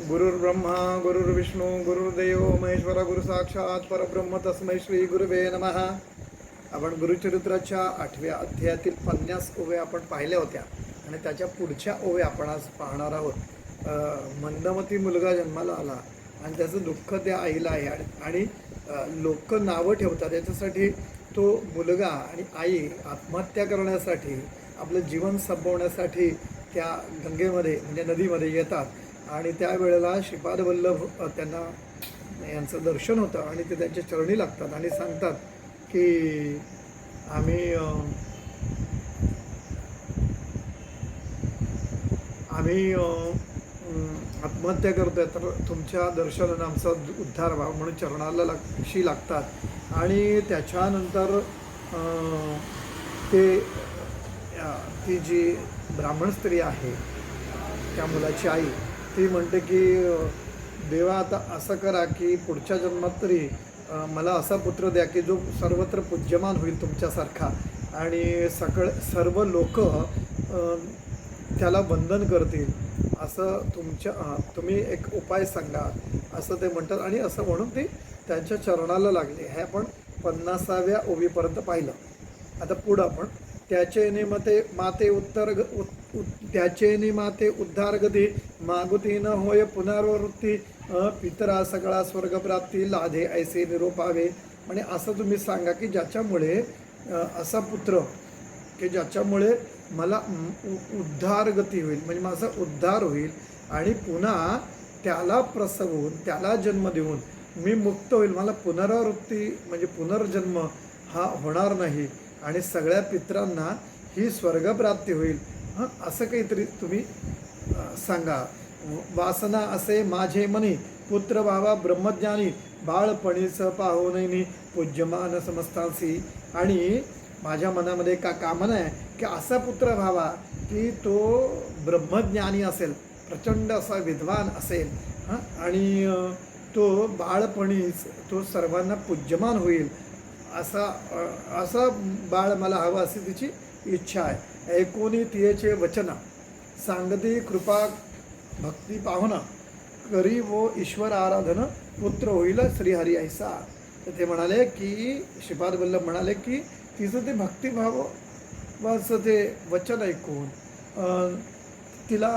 गुरुर्ब्रह्मा गुरुर्विष्णू गुरुर्देव महेश्वरा गुरु साक्षात परब्रह्म तस्मै श्री गुरुवे नमः. आपण गुरुचरित्राच्या 8व्या अध्यायातील 50 ओव्या आपण पाहिल्या होत्या आणि त्याच्या पुढच्या ओव्या आपण आज पाहणार आहोत. मंदमती मुलगा जन्माला आला आणि त्याचं दुःख त्या आईला आहे आणि लोक नावं ठेवतात. याच्यासाठी तो मुलगा आणि आई आत्महत्या करण्यासाठी आपलं जीवन संपवण्यासाठी त्या गंगेमध्ये म्हणजे नदीमध्ये येतात आणि त्यावेळेला श्रीपाद वल्लभ त्यांना यांचं दर्शन होतं आणि ते त्यांच्या चरणी लागतात आणि सांगतात की आम्ही आत्महत्या करतोय, तर तुमच्या दर्शनानं आमचा उद्धार व्हावा म्हणून चरणाला लागतात. आणि त्याच्यानंतर ती जी ब्राह्मण स्त्री आहे त्या मुलाची आई ती म्हणते की देवा आता असं करा की पुढच्या जन्मात तरी मला असा पुत्र द्या की जो सर्वत्र पूज्यमान होईल तुमच्यासारखा आणि सर्व लोक त्याला वंदन करतील, असं तुम्ही एक उपाय सांगा असं ते म्हणतात. आणि असं म्हणून ते त्यांच्या चरणाला लागले. हे आपण 50व्या ओवीपर्यंत पाहिलं. आता पुढं आपण त्याचे माते उद्धार गती मागुती न होय पुनरावृत्ती पितरा सगळा स्वर्गप्राप्ती लाधे ऐसे निरोपावे. म्हणजे असं तुम्ही सांगा की ज्याच्यामुळे असा पुत्र की ज्याच्यामुळे मला उद्धार गती होईल, म्हणजे माझा उद्धार होईल आणि पुन्हा त्याला प्रसवून त्याला जन्म देऊन मी मुक्त होईल, मला पुनरावृत्ती म्हणजे पुनर्जन्म हा होणार नाही आणि सगळ्या पितरांना ही स्वर्गप्राप्ती होईल. असं काहीतरी तुम्ही सांगा. वासना असे माझे मनी पुत्र व्हावा ब्रह्मज्ञानी बाळपणीच पाहुनैनी पूज्यमान समस्तांसी. आणि माझ्या मनामध्ये का कामना आहे की असा पुत्र व्हावा की तो ब्रह्मज्ञानी असेल, प्रचंड असा विद्वान असेल आणि तो बाळपणीच तो सर्वांना पूज्यमान होईल, असा बाळ मला हवा अशी तिची इच्छा आहे. ऐकोनी तियेचे वचन सांगती कृपा भक्ती पाहुना करी वो ईश्वर आराधन पुत्र होईल श्रीहरी ऐसा. तर ते म्हणाले की श्रीपाद वल्लभ म्हणाले की तिचं ते भक्तिभावाचं ते वचन ऐकून तिला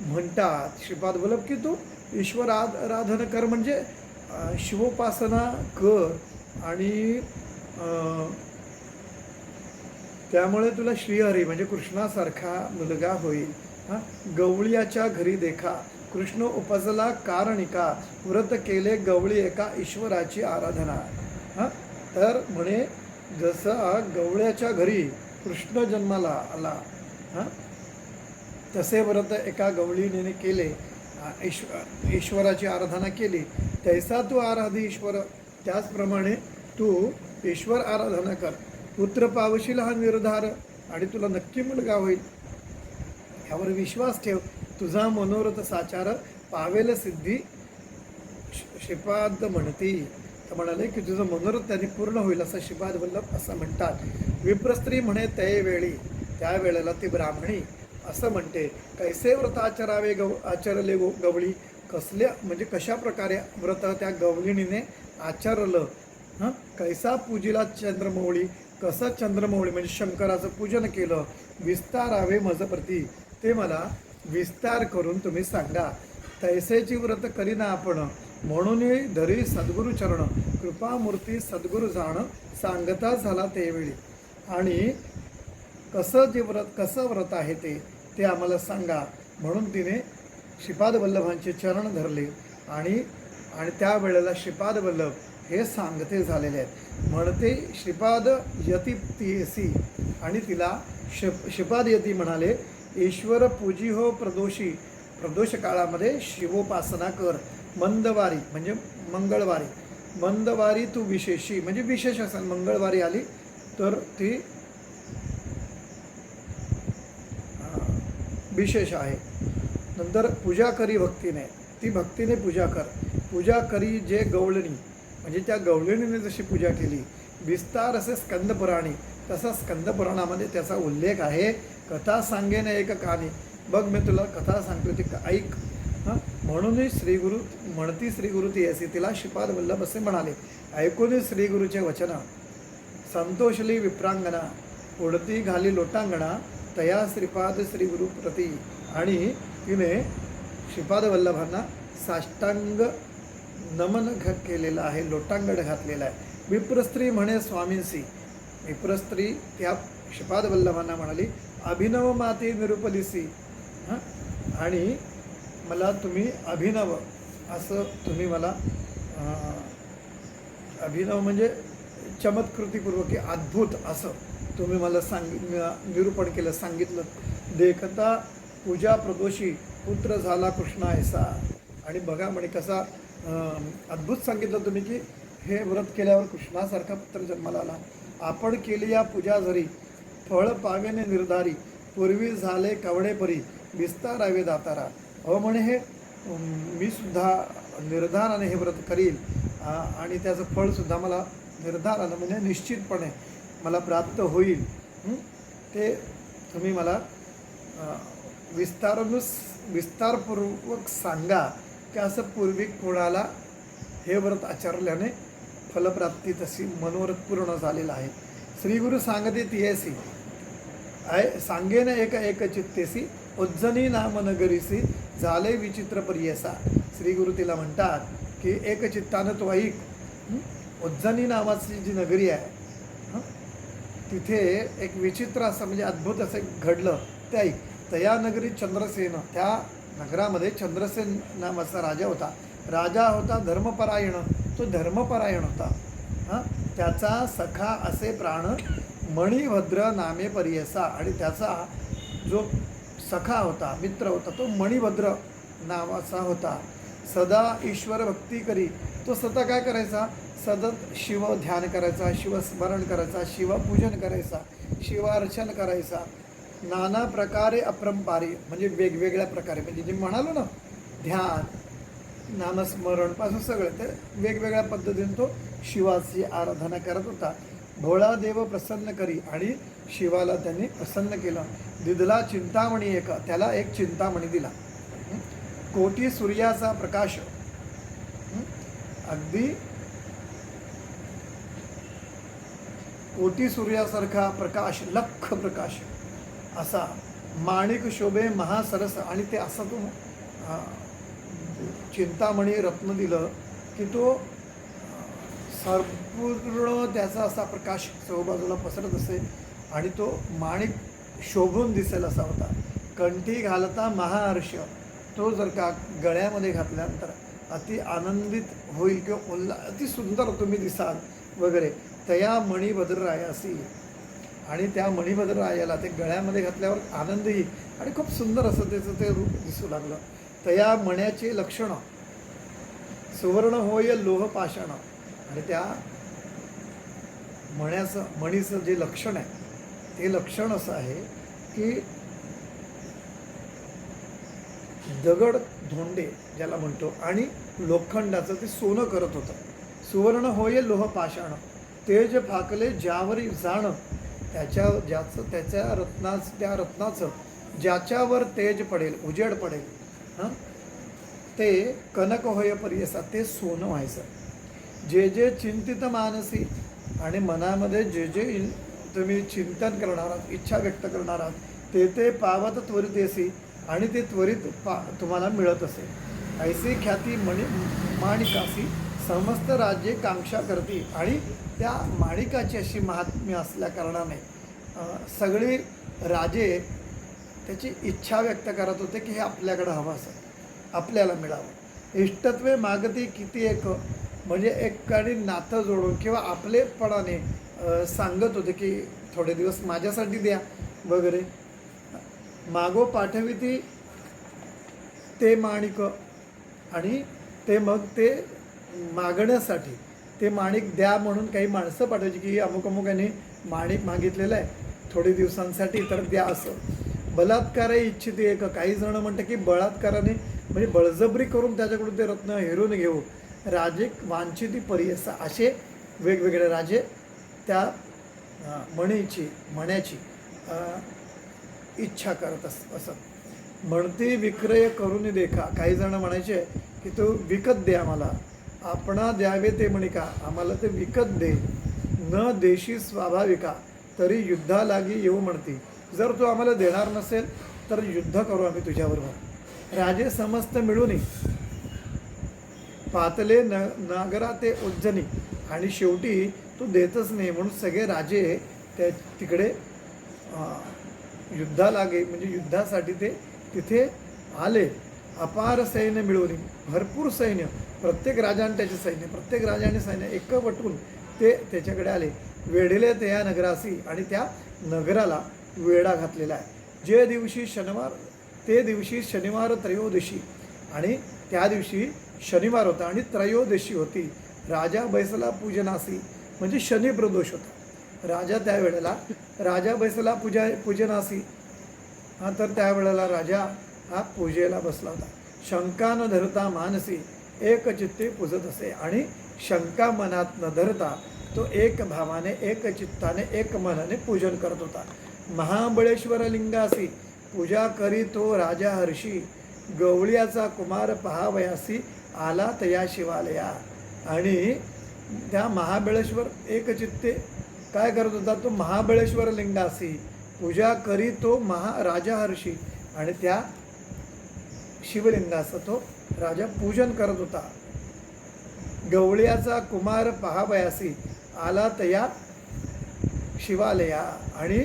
म्हणतात श्रीपाद वल्लभ की तू ईश्वर आराधन कर, म्हणजे शिवोपासना कर आणि त्यामुळे तुला श्रीहरी म्हणजे कृष्णासारखा मुलगा होईल. गवळीयाच्या घरी देखा कृष्ण उपजला कारणिका व्रत केले गवळी एका ईश्वराची आराधना. तर म्हणे जसं गवळ्याच्या घरी कृष्ण जन्माला आला तसे व्रत एका गवळीने केले, ईश्वराची आराधना केली, तैसा तू आराधी ईश्वर. त्याचप्रमाणे तू ईश्वर आराधना कर, पुत्र पावशील हा निर्धार आणि तुला नक्की मुलगा होईल. यावर विश्वास ठेव, तुझा मनोरथ साचार पावेल सिद्धी. श्रीपाद म्हणती तर म्हणाले की तुझं मनोरथ त्यांनी पूर्ण होईल असं श्रीपाद वल्लभ असं म्हणतात. विप्रस्त्री म्हणे त्यावेळेला ती ब्राह्मणी असं म्हणते कैसे व्रत आचरावे आचरले गवळी. कसल्या म्हणजे कशा प्रकारे व्रत त्या गवळिणीने आचरलं. कैसा पूजिला चंद्रमौळी, कसं चंद्रमौळी म्हणजे शंकराचं पूजन केलं. विस्तारावे मजप्रती, ते मला विस्तार करून तुम्ही सांगा. तैसेची व्रत करीना आपण म्हणून धरी सद्गुरु चरण कृपामूर्ती सद्गुरु जाण सांगता झाला त्यावेळी. आणि कसं व्रत आहे ते आम्हाला सांगा म्हणून तिने श्रीपाद वल्लभांचे चरण धरले आणि त्यावेळेला श्रीपाद वल्लभ हे सांगते झालेले आहेत. म्हणते श्रीपाद यती तियसी आणि तिला श्रीपाद यती म्हणाले ईश्वर पूजी हो प्रदोष काळामध्ये शिवोपासना कर. मंदवारी म्हणजे मंगळवारी तू विशेषी म्हणजे विशेष असेल, मंगळवारी आली तर ती विशेष आहे. नंतर पूजा करी भक्तीने, ती भक्तीने पूजा कर. पूजा करी जे गवळणी म्हणजे त्या गवळणीने जशी पूजा केली. विस्तार असे स्कंदपुराणी, तसा स्कंदपुराणामध्ये त्याचा उल्लेख आहे. कथा सांगेन एक कहाणी. बघ मी तुला कथा सांगतो ती ऐक. हां, म्हणून श्रीगुरु म्हणती श्रीगुरु ती असे, तिला श्रीपाद वल्लभ असे म्हणाले. ऐकून श्रीगुरूचे वचन संतोषली विप्रांगणा, उडती घाली लोटांगणा, तया श्रीपाद श्रीगुरु प्रती. आणि तिने श्रीपाद वल्लभांना साष्टांग नमन केलेलं आहे, लोटांगण घातलेलं आहे. विप्रस्त्री म्हणे स्वामींसी, विप्रस्त्री त्या श्रीपाद वल्लभांना म्हणाली, अभिनव माते निरुपलिसी. हां, आणि मला तुम्ही अभिनव असं तुम्ही मला अभिनव म्हणजे चमत्कृतीपूर्वक की अद्भुत असं तुम्ही मला निरूपण केलं, सांगितलं. देखता पूजा प्रदोषी पुत्र झाला कृष्णा ऐसा. आणि बघा म्हणे कसा अद्भुत सांगितलं तुम्ही की हे व्रत केल्यावर कृष्णासारखा पुत्र जन्माला आला. आपण केली या पूजा झरी, फळ पावेने निर्धारी, पूर्वी झाले कवडे परी, विस्तारावे दातारा. म्हणे हे मी सुद्धा निर्धाराने हे व्रत करील आणि त्याचं फळसुद्धा मला निर्धारानं म्हणजे निश्चितपणे मला प्राप्त होईल. ते तुम्ही मला विस्तारपूर्वक सांगा की असं पूर्वी कोणाला हे व्रत आचरल्याने फलप्राप्ती तशी मनोरथ पूर्ण झालेलं आहे. श्रीगुरु सांगते तियेसी सांगेन एक चित्तेसी, उज्जनी नाम नगरीसी, झाले विचित्र परियसा. श्रीगुरु तिला म्हणतात की एक चित्तानं तो ऐक. उज्जनी नावाची जी नगरी आहे तिथे एक विचित्र असं म्हणजे अद्भुत असं घडलं ते ऐक. तया नगरी चंद्रसेन, त्या नगरामध्ये चंद्रसेन नावाचा राजा होता. राजा होता धर्मपरायण, तो धर्मपरायण होता. त्याचा सखा असे प्राण मणिभद्र नामे परियसा. आणि त्याचा जो सखा होता, मित्र होता, तो मणिभद्र नावाचा होता. सदा ईश्वर भक्ती करी, तो सदा काय करायचा, सतत शिव ध्यान करायचा, शिवस्मरण करायचा, शिवपूजन करायचा, शिवार्चन करायचा. नाना प्रकारे अपरंपारी म्हणजे वेगवेगळ्या प्रकारे, म्हणजे जे म्हणालो ना ध्यान नामस्मरण पासून सगळं ते वेगवेगळ्या पद्धतीने तो शिवाची आराधना करत होता. भोळा देव प्रसन्न करी, आणि शिवाला त्यांनी प्रसन्न केलं. दिदला चिंतामणी एक, त्याला एक चिंतामणी दिला. कोटी सूर्याचा प्रकाश, अगदी कोटी सूर्यासारखा प्रकाश, लख प्रकाश असा माणिक शोभे महासरस. आणि ते असा तो चिंतामणी रत्न दिलं की तो संपूर्ण त्याचा असा प्रकाश चहूबाजूला पसरत असे आणि तो माणिक शोभून दिसेल असा होता. कंठी घालता महाहर्ष, तो जर का गळ्यामध्ये घातल्यानंतर अति आनंदित होईल किंवा अति सुंदर तुम्ही दिसाल वगैरे. तया मणिभद्ररायासी, आणि त्या मणिभद्ररायाला ते गळ्यामध्ये घातल्यावर आनंदही आणि खूप सुंदर असं त्याचं ते रूप दिसू लागलं. तया मण्याचे लक्षण सुवर्ण होय लोह पाषाण. आणि त्या मणीचं जे लक्षण आहे ते लक्षण असं आहे की दगड धोंडे ज्याला म्हणतो आणि लोखंडाचं ते सोनं करत होतं. सुवर्ण होय लोह पाषाण, तेज फाकले ज्यावरी जाण, त्या रत्नाचं ज्याच्यावर तेज पडेल, उजेड पडेल, ते कनक होय परियसा, ते सोनं व्हायचं. जे जे चिंतित मानसी, आणि मनामध्ये जे जे तुम्ही चिंतन करणार आहात, इच्छा व्यक्त करणार आहात, ते ते पावत त्वरित येसी, आणि ते त्वरित तुम्हाला मिळत असेल. ऐसी ख्याती माणिकासी, समस्त राज्ये कांक्षा करती. आणि त्या माणिकाची अशी महात्म्य असल्या कारणाने सगळे राजे त्याची इच्छा व्यक्त करत होते की हे आपल्याकडं हवं असं, आपल्याला मिळावं. इष्टत्वे मागती किती एक, म्हणजे एकाने नातं जोडून किंवा आपलेपणाने सांगत होते की थोडे दिवस माझ्यासाठी द्या वगैरे. मागो पाठविती ते माणिक, आणि ते मग ते मागण्यासाठी ते माणिक द्या म्हणून काही माणसं पाठवायची की अमुक अमुक यांनी माणिक मागितलेलं आहे थोडे दिवसांसाठी, तर द्या असं. बलात्कारे इच्छिते एक, काही जण म्हणतात की बलात्काराने म्हणजे बळजबरी करून त्याच्याकडून ते रत्न हेरून घेऊ. राजे वांछिती परियसा, असे वेगवेगळे राजे त्या मण्याची इच्छा करत असत. म्हणती विक्रय करून देखा. काही जण म्हणायचे की तो विकत दे आम्हाला. आपणा द्यावे ते म्हणे का, आम्हाला ते विकत दे. न देशी स्वाभाविका तरी युद्धा लागी येऊ म्हणती. जर तू आम्हाला देणार नसेल तर युद्ध करू आम्ही तुझ्याबरोबर. राजे समस्त मिळून पातले नागरा ते उज्जनी. आणि शेवटी तू देतच नाही म्हणून सगळे राजे त्या तिकडे युद्धा लागे म्हणजे युद्धासाठी ते तिथे आले. अपार सैन्य मिळवली, भरपूर सैन्य, प्रत्येक राजाने त्याचे सैन्य, प्रत्येक राजाने सैन्य एकवटून ते त्याच्याकडे आले. वेढले ते या नगरासी. आणि त्या नगराला वेढा घातलेला आहे. जे दिवशी शनिवार ते दिवशी शनिवार त्रयोदशी. आणि त्या दिवशी शनिवार होता आणि त्रयोदशी होती. राजा बैसला पूजनासी म्हणजे शनी प्रदोष होता. राजा त्यावेळेला राजा बैसला पूजनासी. हा तर त्यावेळेला राजा हा पूजेला बसला होता. शंका न धरता मानसी एक चित्ते पूजत असे. आणि शंका मनात न धरता तो एक भावाने एक चित्ताने एक मनाने पूजन करत होता. महाबळेश्वर लिंगासी पूजा करी तो राजा हर्षी. गवळ्याचा कुमार पहावयासी आला तया शिवालया. आणि त्या महाबळेश्वर एक चित्ते काय करत होता, तो महाबळेश्वर लिंगासी पूजा करी तो राजा हर्षी. आणि त्या शिवलिंगाचं तो राजा पूजन करत होता. गवळ्याचा कुमार पहावयासी आला तया शिवालया. आणि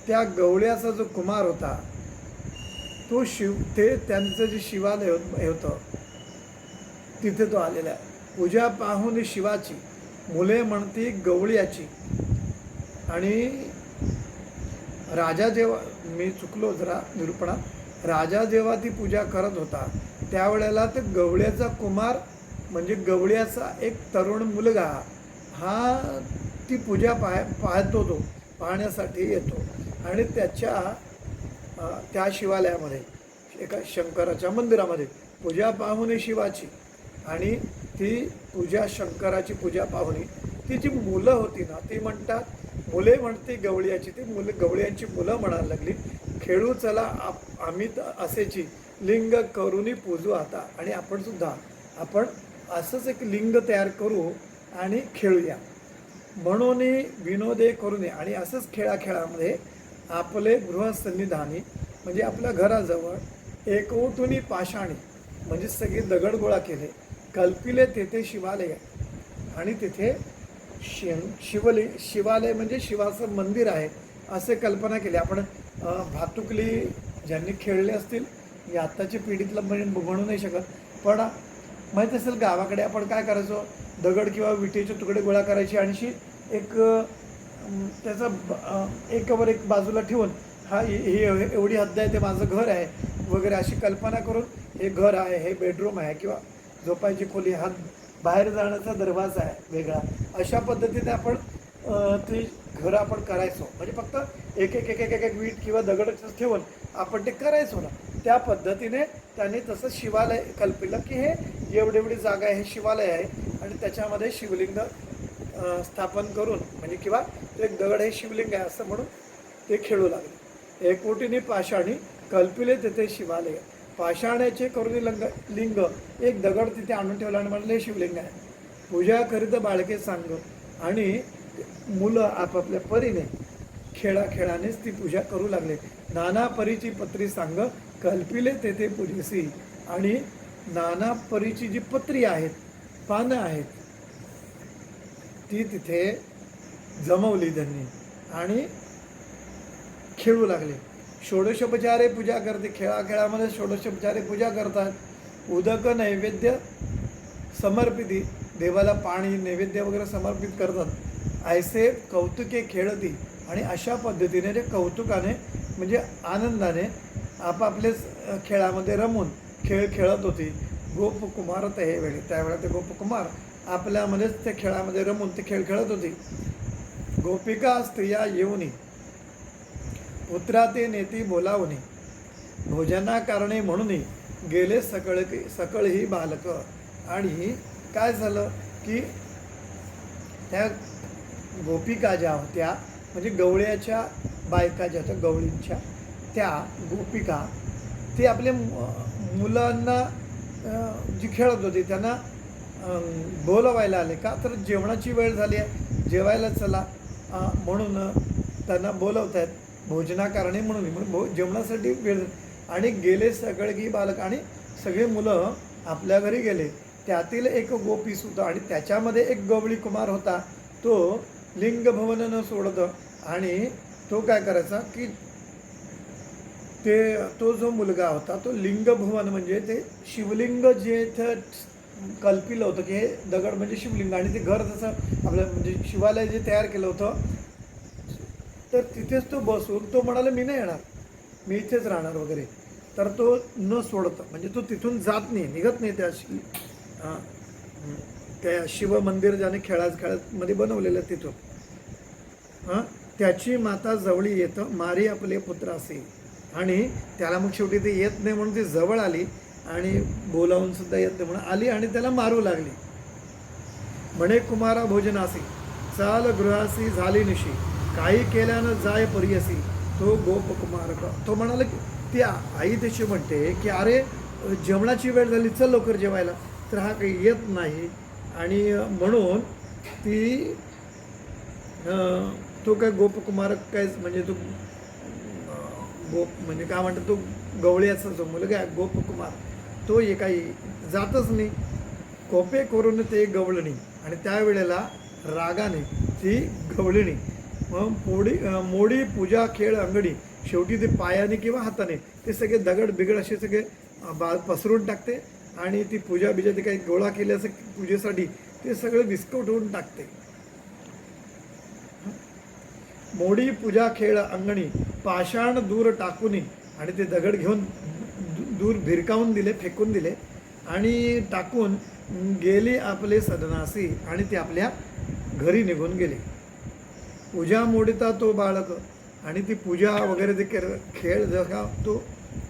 त्या गवळ्याचा जो कुमार होता तो ते त्यांचं जे शिवालय होतं तिथे तो आलेला आहे. पूजा पाहून शिवाची मुले म्हणती गवळ्याची. आणि राजा जेव्हा, मी चुकलो जरा निरूपणात, राजा जेव्हा ती पूजा करत होता त्यावेळेला ते गवळ्याचा कुमार म्हणजे गवळ्याचा एक तरुण मुलगा हा ती पूजा पाहतो, तो पाहण्यासाठी येतो. आणि त्या शिवालयामध्ये एका शंकराच्या मंदिरामध्ये पूजा पाहुणी शिवाची. आणि ती पूजा शंकराची पूजा पाहुणी ती जी मुलं होती ना ती म्हणतात, मुले म्हणते गवळ्याची, ती गवळ्यांची मुलं म्हणायला लागली, खेळू चला आम्ही असेची लिंग करूनी पूजू आता. आणि आपण असंच एक लिंग तयार करू आणि खेळूया म्हणून विनोदे करू नये. आणि असंच खेळामध्ये आपले गृहसन्निधानी म्हणजे आपल्या घराजवळ एकवटून पाषाणी म्हणजे सगळे दगड गोळा केले, कल्पिले तेथे शिवालय. आणि तिथे शिवालय म्हणजे शिवाचं मंदिर आहे असे कल्पना केली. आपण भातुकली ज्यांनी खेळले असतील, मी आत्ताची पिढीतलं म्हणू नाही शकत, पण माहीत असेल गावाकडे आपण काय करायचो, दगड किंवा विटेचे तुकडे गोळा करायचे आणि एक त्याचा एकावर एक बाजूला ठेवून हा एवढी हद्द आहे, ते माझं घर आहे वगैरे अशी कल्पना करून हे घर आहे, हे बेडरूम आहे किंवा झोपायची खोली, हा बाहेर जाण्याचा दरवाजा आहे वेगळा, अशा पद्धतीने आपण ती घरं आपण करायचो. म्हणजे फक्त एक एक एक एक एक वीट किंवा दगड ठेवून आपण ते करायचो ना. त्या पद्धतीने त्यांनी तसं शिवालय कल्पिलं की हे एवढी जागा आहे, हे शिवालय आहे आणि त्याच्यामध्ये शिवलिंग स्थापन करून म्हणजे किंवा एक दगड हे शिवलिंग आहे असं म्हणून ते खेळू लागले. एकवटीने पाषाणी कल्पिले तेथे शिवालय. पाषाणाचे करून लिंग एक दगड तिथे आणून ठेवला आणि म्हणले शिवलिंग आहे. पूजा करीत बाळके सांग. आणि मुलं आपापल्या परीने खेळानेच ती पूजा करू लागले. नाना परीची पत्री सांग कल्पिले तेथे पूजेसी. आणि नाना परीची जी पत्री आहेत, पानं आहेत, ती तिथे जमवली त्यांनी आणि खेळू लागले. षोडशोपचारे पूजा करते. खेळामध्ये षोडशोपचारे पूजा करतात. उदक नैवेद्य समर्पिती, देवाला पाणी नैवेद्य वगैरे समर्पित करतात. ऐसे कौतुके खेळती. आणि अशा पद्धतीने ते कौतुकाने म्हणजे आनंदाने आपापलेच खेळामध्ये रमून खेळ खेळत होती. गोपकुमार हे वेळी त्यावेळेला ते गोपकुमार आपल्यामध्येच त्या खेळामध्ये रमून ते खेळ खेळत होती. गोपिका स्त्रिया येऊनी पुत्रा ते नेती बोलावणे भोजना कारणे म्हणून गेले सकळ ही बालक. आणि काय झालं की त्या गोपिका ज्या होत्या म्हणजे गवळ्याच्या बायका ज्या होत्या गवळींच्या, त्या गोपिका ती आपल्या मुलांना जी खेळत होती त्यांना बोलवायला आले का, तर जेवणाची वेळ झाली आहे, जेवायला चला म्हणून त्यांना बोलवत आहेत भोजनाकारणे म्हणून जेवणासाठी वेळ. आणि गेले सगळी बालक आणि सगळी मुलं आपल्या घरी गेले. त्यातील एक गोपीसुद्धा आणि त्याच्यामध्ये एक गवळी कुमार होता. तो लिंगभवन न सोडतं आणि तो काय करायचा की तो जो मुलगा होता तो लिंगभवन म्हणजे ते शिवलिंग जे इथं कल्पिलं होतं की हे दगड म्हणजे शिवलिंग आणि ते घर जसं आपलं म्हणजे शिवालय जे तयार केलं होतं, तर तिथेच तो बसून तो म्हणाला मी नाही येणार, मी इथेच राहणार वगैरे. तर तो न सोडतं म्हणजे तो तिथून जात नाही, निघत नाही त्या शिव मंदिर ज्याने खेळामध्ये बनवलेलं तिथून. त्याची माता जवळी येतं मारी आपले पुत्रासी. आणि त्याला मग शेवटी ते येत नाही म्हणून ती जवळ आली आणि बोलावून सुद्धा येत नाही म्हणून आली आणि त्याला मारू लागली. म्हणे कुमारा भोजनासी चाल गृहासी झाली निशी, काही केल्यानं जाय परियसी तो गोपकुमार. तो म्हणाला की ती आई त्याची म्हणते की अरे जेवणाची वेळ झाली, चल लवकर जेवायला. तर हा काही येत नाही आणि म्हणून ती तो काय गोपकुमार काय म्हणजे तो गोप म्हणजे काय म्हणतात तो गवळ्याचा जो मुलगा आहे गोपकुमार, तो काही जातच नाही. कोपे करून ते गवळणी आणि त्यावेळेला रागाने ती गवळणी मग मोडी पूजा खेळ अंगडी, शेवटी ते पायाने किंवा हाताने ते सगळे दगड बिगड असे सगळे पसरून टाकते आणि ती पूजा बिजा ते काही गोळा केले असं पूजेसाठी ते सगळं विस्कटवून टाकते. मोडी पूजा खेळ अंगणी पाषाण दूर टाकून आणि ते दगड घेऊन दूर भिरकावून दिले, फेकून दिले आणि टाकून गेली आपले सदनासी आणि ते आपल्या घरी निघून गेले. पूजा मोडिता तो बाळक आणि ती पूजा वगैरे ते खेळ जसा तो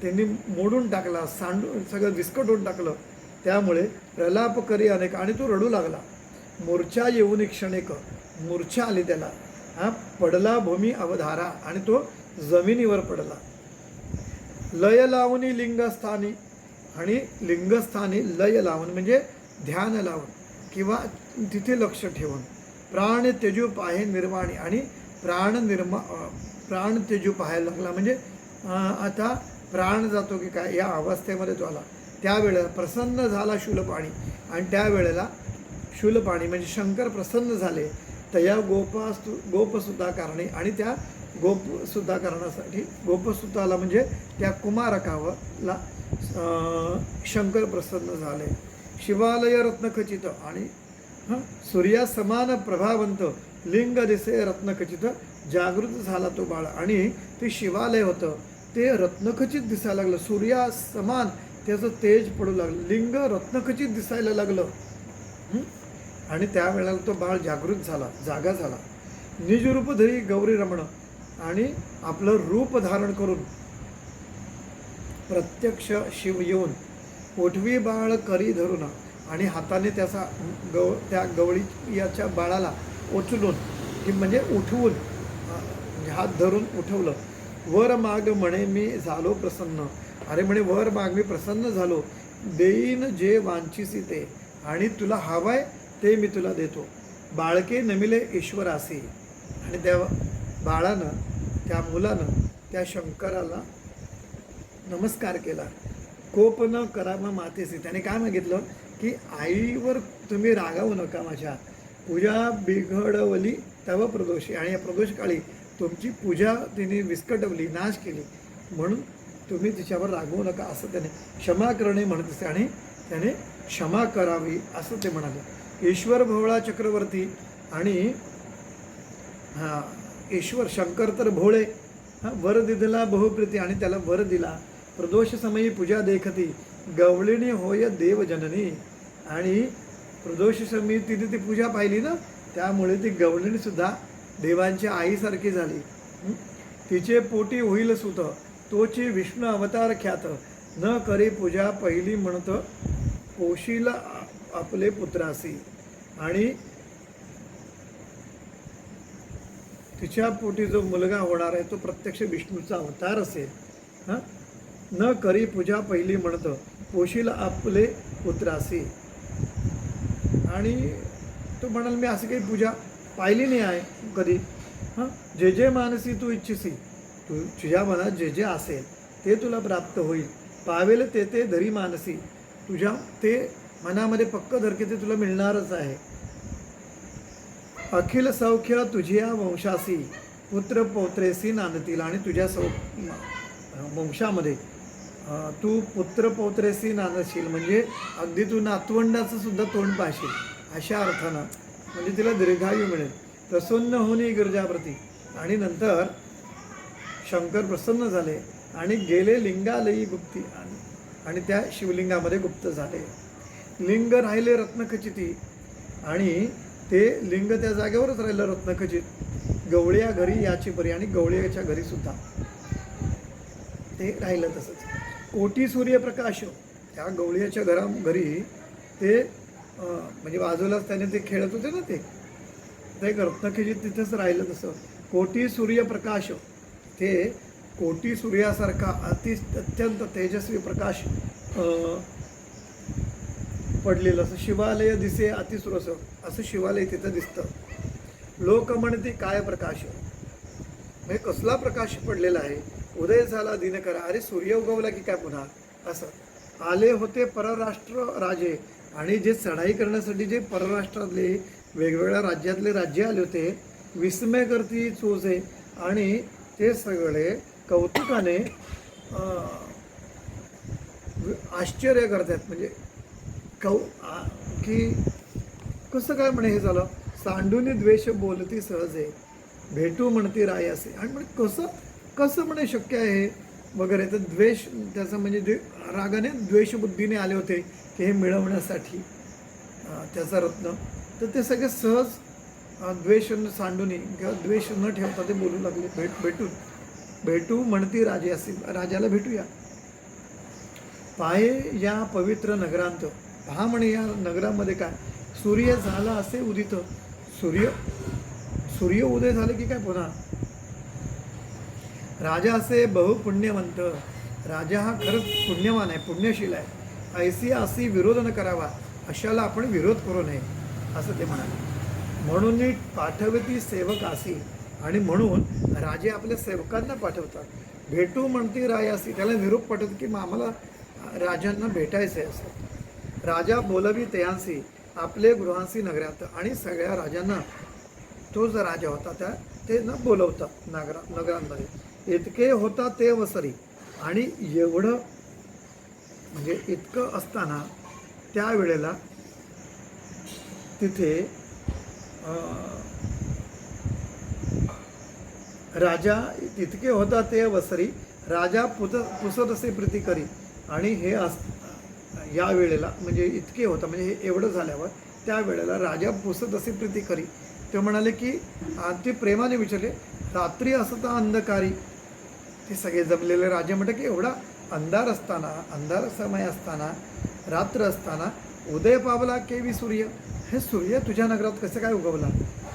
त्यांनी मोडून टाकला, सांडून सगळं विस्कटून टाकलं. त्यामुळे प्रलाप करी अनेक आणि तो रडू लागला. मूर्छा येऊन क्षणेक, मूर्छा आली त्याला. पडला भूमी अवधारा आणि तो जमिनीवर पडला. लय लावणी लिंगस्थानी आणि लिंगस्थानी लय लावून म्हणजे ध्यान लावून किंवा तिथे लक्ष ठेवून. प्राण तेजू पाहे निर्वाणी आणि प्राण तेजू पाहायला लागला म्हणजे आता प्राण जातो की काय या अवस्थेमध्ये तो आला. त्यावेळेला प्रसन्न झाला शूलपाणी आणि त्यावेळेला शूलपाणी म्हणजे शंकर प्रसन्न झाले. तया गोपसुताकारणे आणि त्या गोपसुताकरणासाठी गोपसुताला म्हणजे त्या कुमारकावला शंकर प्रसन्न झाले. शिवालय रत्नखचित आणि सूर्या समान प्रभावंत लिंग दिसे रत्नखचित जागृत झाला तो बाळ आणि ते शिवालय होतं ते रत्नखचित दिसायला लागलं. सूर्या समान त्याचं तेज पडू लागलं, लिंग रत्नखचित दिसायला लागलं आणि त्यावेळेला तो बाळ जागृत झाला, जागा झाला. निजरूप धरी गौरी रमण आणि आपलं रूप धारण करून प्रत्यक्ष शिव येऊन ओठवी बाळ करी धरून आणि हाताने त्याचा त्या गवळी याच्या बाळाला उचलून की म्हणजे उठवून हात धरून उठवलं. वर माग म्हणे मी झालो प्रसन्न. अरे म्हणे वर माग मी प्रसन्न झालो. देईन जे वांछिसी ते आणि तुला हवाय ते मी तुला देतो. बाळके नमिले ईश्वरासी आणि त्या बाळानं त्या मुलानं त्या शंकराला नमस्कार केला. कोप न करामा मातेसी. त्याने काय मागितलं की आईवर तुम्ही रागावू नका, माझ्या पूजा बिघडवली तव प्रदोषी आणि या प्रदोष काळी तुमची पूजा तिने विस्कटवली, नाश केली म्हणून तुम्ही तिच्यावर रागवू नका असं त्याने क्षमा करणे म्हणत असे आणि त्याने क्षमा करावी असं ते म्हणाले. ईश्वर भोळा चक्रवर्ती आणि ईश्वर शंकर तर भोळे वर दिला बहुप्रीती आणि त्याला वर दिला. प्रदोष समयी पूजा देखती गवळिणी होय देवजननी आणि प्रदोष समयी तिने ती पूजा पाहिली ना, त्यामुळे ती गवळिणी सुद्धा देवांच्या आईसारखी झाली. तिचे पोटी होईल सुत तोची विष्णू अवतार ख्यात न करी पूजा पहिली म्हणत पोशील आपले पुत्रासी आणि तिच्या पोटी जो मुलगा होणार आहे तो प्रत्यक्ष विष्णूचा अवतार असेल. न करी पूजा पहिली म्हणत पोशील आपले पुत्रासी. आणि तो म्हणाल मी अशी काही पूजा पाहिली नाही आहे कधी. हां, जे जे मानसी तू इच्छिसी, तुझ्या मनात जे जे असेल ते तुला प्राप्त होईल. पावेल ते ते धरी मानसी, तुझ्या ते मनामध्ये पक्क धर की ते तुला मिळणारच आहे. अखिल सौख्य तुझ्या वंशासी, पुत्र पौत्रेसी नांदतील. आणि तुझ्या वंशामध्ये तू पुत्र पौत्रेसी नांदशील, म्हणजे अगदी तू नातवंडाचं सुद्धा तोंड पाहशील अशा अर्थानं, म्हणजे तिला दीर्घायू मिळेल. प्रसन्न होणे गिरजाप्रती. आणि नंतर शंकर प्रसन्न झाले आणि गेले लिंगालयी गुप्ती, आणि त्या शिवलिंगामध्ये गुप्त झाले. लिंग राहिले रत्नखचिती, आणि ते लिंग त्या जागेवरच राहिलं रत्नखचित. गवळ्या घरी याची परी, आणि गवळ्याच्या घरी सुद्धा ते राहिलं तसंच. कोटी सूर्यप्रकाश, त्या गवळ्याच्या घरी ते म्हणजे बाजूलाच त्याने ते खेळत होते ना, ते रत्नखचित तिथंच राहिलं तसं. कोटी सूर्यप्रकाश, ते कोटी सूर्यासारखा अत्यंत तेजस्वी प्रकाश पडलेलं असं शिवालय दिसे अतिसुरस, असं शिवालय तिथं दिसतं. लोक म्हणते काय प्रकाश, म्हणजे कसला प्रकाश पडलेला आहे. उदय झाला दिनकरा, अरे सूर्य उगवला की काय पुन्हा असं. आले होते परराष्ट्र राजे, आणि जे चढाई करण्यासाठी जे परराष्ट्रातले वेगवेगळ्या राज्यातले राज्य आले होते, विस्मय करती चोजे, आणि ते सगळे कौतुकाने आश्चर्य करतात. म्हणजे की कसं काय म्हणे हे झालं. सांडूनी द्वेष बोलती सहजे, भेटू म्हणती राय असे. आणि म्हणजे कसं कसं म्हणे शक्य आहे वगैरे. तर द्वेष त्याचं म्हणजे रागाने द्वेषबुद्धीने आले होते की हे मिळवण्यासाठी त्याचा रत्न. तर ते सगळे सहज द्वेष सांडूनी किंवा द्वेष न ठेवता ते बोलू लागले. भेटू म्हणती राजे असे, राजाला भेटूया. पाहे या पवित्र नगरांत, पहा म्हणे या नगरामध्ये काय सूर्य झाला असे उदित. सूर्य उदय झाले की काय पुन्हा. राजा असे बहुपुण्यवंत, राजा हा खरंच पुण्यवान आहे, पुण्यशील आहे. ऐसी अशी विरोध न करावा, अशाला आपण विरोध करू नये असं ते म्हणाले. म्हणून पाठवती सेवक असी, आणि म्हणून राजे आपल्या सेवकांना पाठवतात. भेटू म्हणती रायासी, त्याला निरोप पाठवतो की आम्हाला राजांना भेटायचं आहे असं. राजा बोलवी तयांसी, आपले गृहांसी नगरात. आणि सगळ्या राजांना तो जो राजा होता ते न बोलवतात नगरांमध्ये. इतके होता ते वसरी, आणि एवढं म्हणजे इतकं असताना त्यावेळेला तिथे राजा तितके होता ते वसरी, राजा पुसत असे प्रीती करी. आणि हे या वेळेला म्हणजे इतके होता, म्हणजे हे एवढं झाल्यावर त्यावेळेला राजा पुसत असे प्रीती करी. ते म्हणाले की ते प्रेमाने विचारले, रात्री असता अंधकारी. ते सगळे जमलेले राजे म्हणतात की एवढा अंधार असताना, अंधार समय असताना, रात्र असताना उदय पावला केवी सूर्य, हे सूर्य तुझ्या नगरात कसं काय उगवला.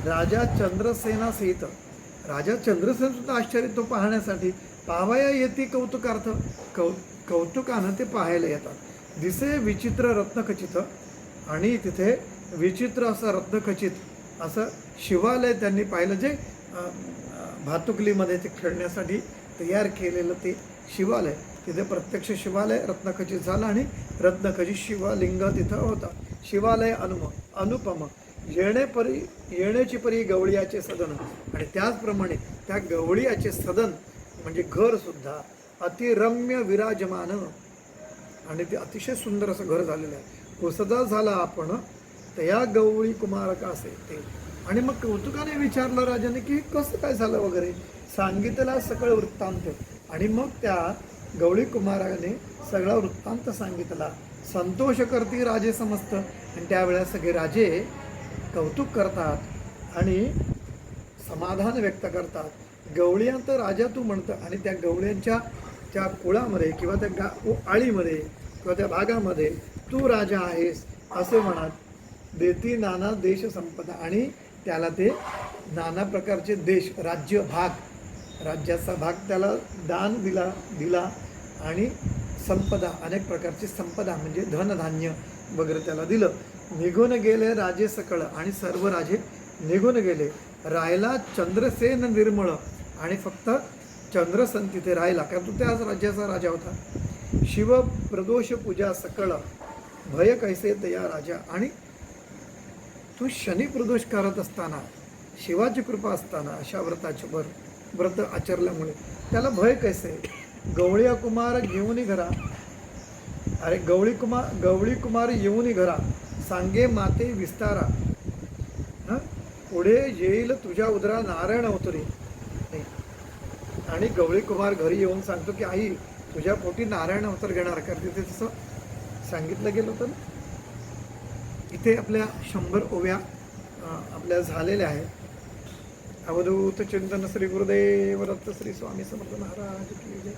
राजा चंद्रसेना सहित, राजा चंद्रसेन सुद्धा आश्चर्य तो पाहण्यासाठी. पाहावया येते कौतुकार्थ, कौतुकानं ते पाहायला येतात. दिसे विचित्र रत्नखचित, आणि तिथे विचित्र असं रत्नखचित असं शिवालय त्यांनी पाहिलं, जे भातुकलीमध्ये ते खेळण्यासाठी तयार केलेलं ते शिवालय. तिथे प्रत्यक्ष शिवालय रत्नखचित झालं, आणि रत्नखचित शिवलिंग तिथं होता. शिवालय अनुपम, येण्याची परी गवळीयाचे सदन. आणि त्याचप्रमाणे त्या गवळीयाचे सदन म्हणजे घर सुद्धा अतिरम्य विराजमान, आणि ते अतिशय सुंदर असं घर झालेलं आहे. कुसदा झाला आपण तया गवळी कुमारका असे ते. आणि मग कौतुकाने विचारलं राजाने की कसं काय झालं वगैरे, सांगितला सकळ वृत्तांत. आणि मग त्या गवळी कुमाराने सगळा वृत्तांत सांगितला. संतोष करती राजे समस्त, आणि त्यावेळेला सगळे राजे कौतुक करतात आणि समाधान व्यक्त करतात. गवळ्यांत राजा तू म्हणतं, आणि त्या गवळ्यांच्या त्या कुळामध्ये किंवा त्या आळीमध्ये किंवा त्या भागामध्ये तू राजा आहेस असे म्हणत. देती नाना देश संपदा, आणि त्याला ते नाना प्रकारचे देश, राज्य, राज्याचा भाग त्याला दान दिला. आणि संपदा, अनेक प्रकारची संपदा म्हणजे धनधान्य वगैरे त्याला दिलं. निघून गेले राजे सकळ, आणि सर्व राजे निघून गेले. राहिला चंद्रसेन निर्मळ, आणि फक्त चंद्रसेन तिथे राहिला, कारण तो त्याच राज्याचा राजा होता. शिव प्रदोष पूजा सकळ, भय कैसे दया राजा. आणि तू शनी प्रदोष करत असताना, शिवाची कृपा असताना, अशा व्रत आचरल्यामुळे त्याला भय कैसे. गवळी कुमार घेऊन घरा, अरे गवळी कुमार येऊन घरा, सांगे माते विस्तारा. पुढे येईल तुझ्या उदरा नारायण अवतरी. आणि गवळी कुमार घरी येऊन सांगतो की आई, तुझ्या पोटी नारायण अवतार घेणार, कारण तिथे तसं सांगितलं गेलं होतं ना. इथे आपल्या 100 ओव्या आपल्या झालेल्या आहेत. अवधूत चिंतन श्री गुरुदेव दत्त श्री स्वामी समर्थ महाराज की जय.